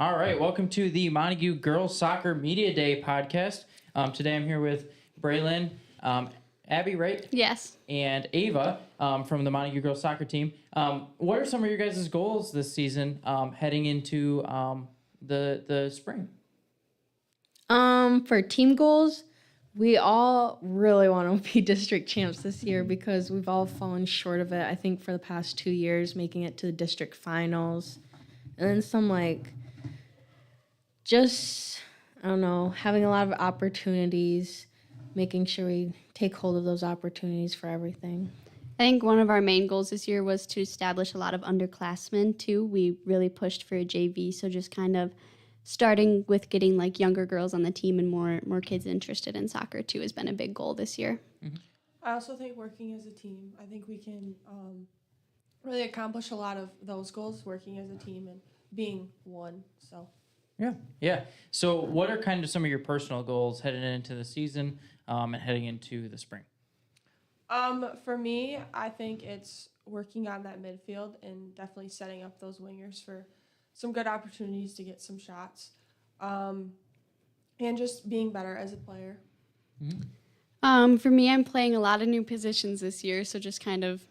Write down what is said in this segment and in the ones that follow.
All right, welcome to the Montague Girls Soccer Media Day podcast. Today I'm here with Braylon, Abby, right? Yes. And Ava from the Montague Girls Soccer team. What are some of your guys' goals this season heading into the spring? For team goals, we all really want to be district champs this year because we've all fallen short of it. I think for the past 2 years, making it to the district finals, and then some having a lot of opportunities, making sure we take hold of those opportunities for everything. I think one of our main goals this year was to establish a lot of underclassmen too. We really pushed for a JV, so just kind of starting with getting younger girls on the team and more kids interested in soccer too has been a big goal this year. Mm-hmm. I also think working as a team, I think we can really accomplish a lot of those goals working as a team and being one. So Yeah. So what are kind of some of your personal goals heading into the season and heading into the spring? For me, I think it's working on that midfield and definitely setting up those wingers for some good opportunities to get some shots, and just being better as a player. Mm-hmm. For me, I'm playing a lot of new positions this year, so just kind of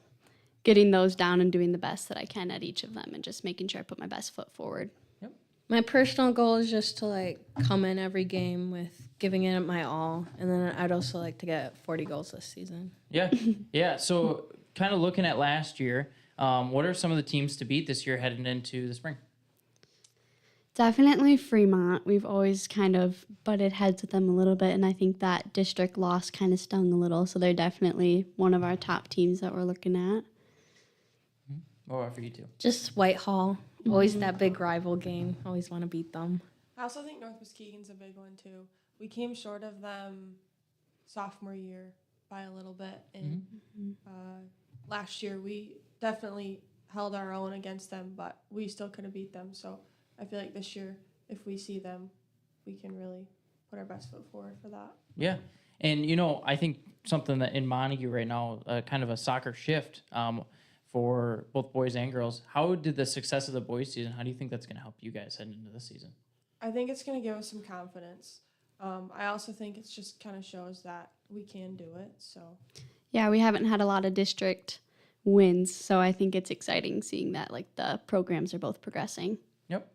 getting those down and doing the best that I can at each of them and just making sure I put my best foot forward. Yep. My personal goal is just to come in every game with giving it my all, and then I'd also like to get 40 goals this season. Yeah. So kind of looking at last year, what are some of the teams to beat this year heading into the spring? Definitely Fremont. We've always kind of butted heads with them a little bit, and I think that district loss kind of stung a little, so they're definitely one of our top teams that we're looking at. Or for you too? Just Whitehall. Always that big rival game. Always want to beat them. I also think North Muskegon's a big one too. We came short of them sophomore year by a little bit, and last year we definitely held our own against them, but we still couldn't beat them. So I feel like this year, if we see them, we can really put our best foot forward for that. Yeah. And, I think something that in Montague right now, kind of a soccer shift for both boys and girls. How did the success of the boys season, how do you think that's going to help you guys head into this season? I think it's going to give us some confidence. I also think it just kind of shows that we can do it. So Yeah, we haven't had a lot of district wins, so I think it's exciting seeing that the programs are both progressing. Yep.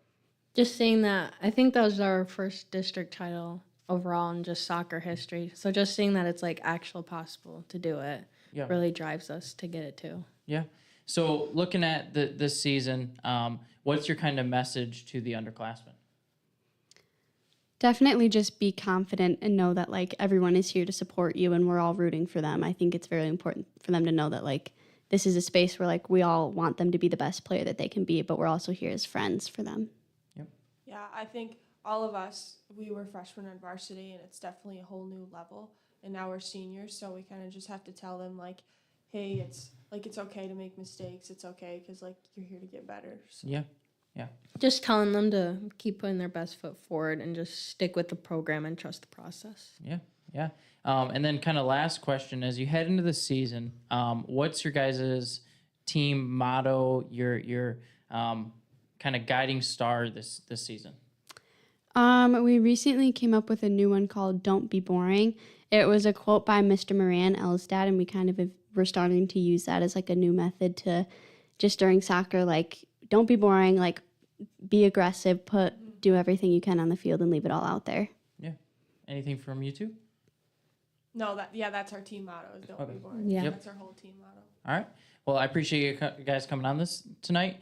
Just seeing that, I think that was our first district title overall in just soccer history. So just seeing that it's actual possible to do it really drives us to get it too. Yeah. So looking at this season, what's your kind of message to the underclassmen? Definitely just be confident and know that everyone is here to support you and we're all rooting for them. I think it's very important for them to know that this is a space where we all want them to be the best player that they can be, but we're also here as friends for them. Yep. Yeah, I think all of us, we were freshmen on varsity, and it's definitely a whole new level. And now we're seniors, so we kind of just have to tell them hey, it's okay to make mistakes. It's okay because you're here to get better. So. Yeah. Just telling them to keep putting their best foot forward and just stick with the program and trust the process. Yeah. And then kind of last question, as you head into the season, what's your guys' team motto, your kind of guiding star this season? We recently came up with a new one called Don't Be Boring. It was a quote by Mr. Moran Elstad, and we kind of we're starting to use that as a new method to just during soccer, don't be boring, be aggressive, do everything you can on the field and leave it all out there. Yeah. Anything from you two? No, that's our team motto is don't be boring. Yeah. That's our whole team motto. All right. Well, I appreciate you guys coming on this tonight.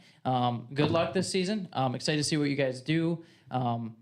Good luck this season. Excited to see what you guys do. And